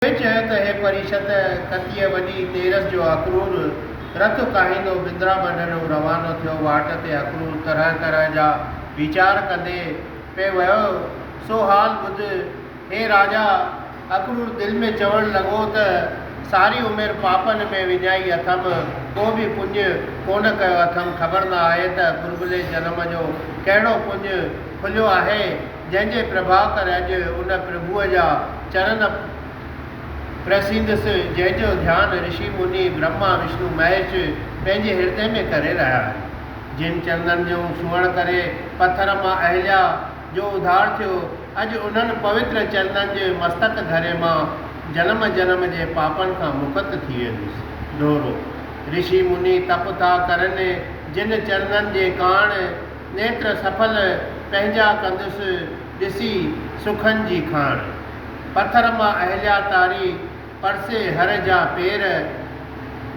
चयो त हे परिषद कतीअ वॾी तेरस जो अक्रूर रथ काहींदो बिंद्राबन रवानो थियो। वाट ते अक्रूर तरह तरह जा वीचार कंदे पे वियो। सो हाल ॿुध हे राजा। अक्रूर दिल में चवण लॻो त सारी उमिरि पापनि में विञाई अथम, को बि पुञ कोन कयो अथम। ख़बर न आहे त बुलबुले जनम जो कहिड़ो पुञ खुलियो आहे, जंहिंजे प्रभाकर अॼु उन प्रभुअ जा चरण प्रसिंदसि, जंहिंजो ध्यानु ऋषि मुनि ब्रह्मा विष्णु महेश पंहिंजे हृदय में करे रहिया आहिनि। जिन चंदन जो छुअण करे पत्थर मां अहिल्या जो उधार थियो, अॼु उन्हनि पवित्र चंदन जे मस्तक धरे मां जन्म जन्म जे पापनि खां मुक्त थी वेंदुसि। दोहरो ऋषि मुनि तप था करनि, जिन चंदन जे काण नेत्र सफल पंहिंजा कंदुसि, ॾिसी सुखनि जी खाण। पत्थर मां अहिल्या तारी परसे हर जा पेर,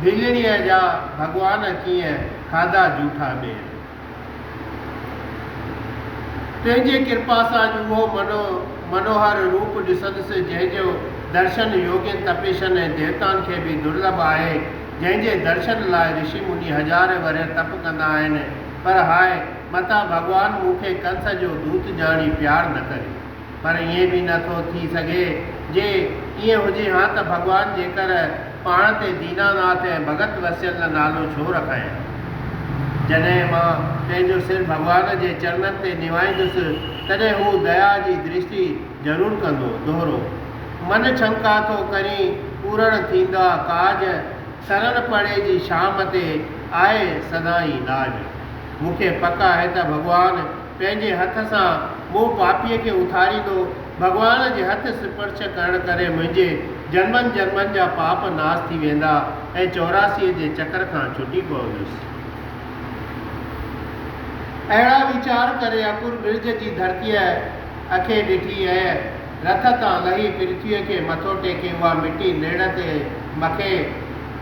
भीलड़ीअ जा भॻवान कीअं खाधा जूठा ॿेर। तुंहिंजी कृपा सां उहो मनोहर रूप ॾिसंदुसि, जंहिंजो दर्शन योगियुनि तपीशनि ऐं देवताउनि खे बि दुर्लभ आहे, जंहिंजे दर्शन लाइ ऋषि मुनि हज़ार वरे तप कंदा आहिनि। पर हाय मता भॻवान मूंखे कंस जो दूत ॼाणी प्यार न करे। पर ईअं बि नथो थी सघे। जे ईअं हुजे हा त भॻवान जेकर पाण ते दीनानाथ ऐं भगत वसियल नालो छो रखायां। जॾहिं मां पंहिंजो सिर भॻवान जे चरणनि ते निवाईंदुसि, तॾहिं हू दया जी दृष्टि ज़रूरु कंदो। दोहरो मन छंका थो करी पूरण थींदा काज, शरण पड़े जी शाम ते आहे सदाई लाज। मूंखे पक आहे त भॻवान पंहिंजे हथ सां मूं पापीअ खे उथारींदो। भॻवान जे हथ स्पर्श करण करे मुंहिंजे जन्मनि जन्मनि जा पाप नाश थी वेंदा ऐं 84 जे चक्र खां छुटी पवंदुसि। अहिड़ा वीचार करे अकुर बिरज जी धरतीअ अखे ॾिठी ऐं रथ तां लही पृथ्वीअ खे मथो टेके उहा मिटी नेड़ ते मखे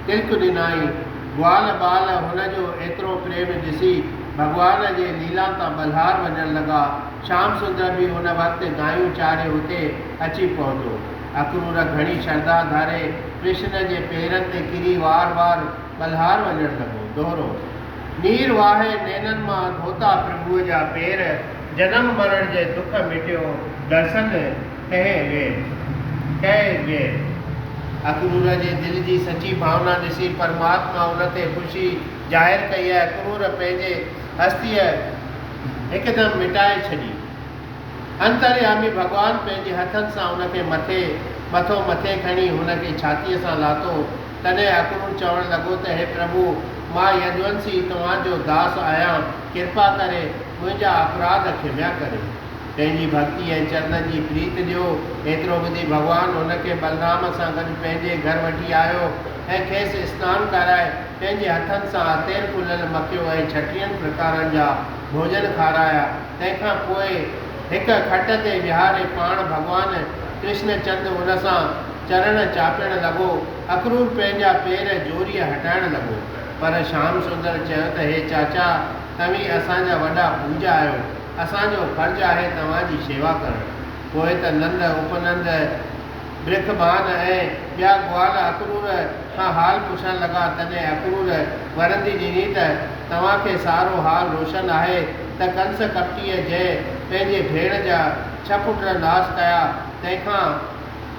तिलक ॾिनाई। ग्वाल बाल हुनजो एतिरो प्रेम ॾिसी भॻवान जे लीला तां बल्हार वञण लॻा। श्याम सुंदर बि हुन वक़्तु गायूं चारे हुते अची पहुतो। अक्रूर घणी श्रद्धा धारे कृष्ण जे पेरनि ते किरी वार वार बल्हार वञण लॻो। दोहरो नीर वाहे नेननि मां धोता प्रभुअ जा पेर, जनम मरण जे दुख मिटियो दर्शन कहे। अक्रूर जे दिल जी सची भावना ॾिसी परमात्मा उन ते ख़ुशी ज़ाहिर कई आहे। अक्रूर पंहिंजे हस्तीअ हिकदमि मिटाए छॾी। अंतर्यामी भॻवान पंहिंजे हथनि सां उनखे मथो मथे खणी हुनखे छातीअ सां लाथो। तॾहिं अक्रूर चवणु लॻो त हे प्रभु, मां यदुवंशी तव्हांजो दास आहियां, कृपा करे मुंहिंजा अपराध क्षम्या करे। पंहिंजी भक्ति ऐं चरणनि जी प्रीत ॾियो। एतिरो ॿुधी भॻवानु हुनखे बलराम सां गॾु पंहिंजे घर वठी आयो ऐं खेसि सनानु कराए पंहिंजे हथनि सां तेल फुलियल मखियो ऐं 36 प्रकारनि जा भोजन खाराया। तंहिंखां पोइ हिकु खट ते विहारे पाण भॻवानु कृष्ण चंद हुन सां चरण चापण लॻो। अक्रूर पंहिंजा पेर जोरीअ हटाइण लॻो। पर श्याम सुंदर चयो त हे चाचा, तव्हीं असांजा वॾा पूजा आहियो, असांजो फर्ज़ु आहे तव्हांजी शेवा करणु। पोइ त नंद उपनंद ब्रिखबान ऐं ॿिया ग्वाल अक्रूर खां हाल पुछण लॻा। तॾहिं अक्रूर वरंदी ॾिनी त तव्हांखे सारो हाल रोशन आहे त कंस कपटीअ जंहिं पंहिंजे भेण जा 6 पुट नाश कया, तंहिंखां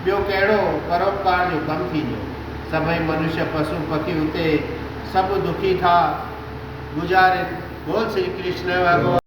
ॿियो कहिड़ो परोपकार जो कमु थींदो। सभई मनुष्य पशु पखी उते सभु दुखी था गुज़ारनि। बोल श्री कृष्ण भॻवान।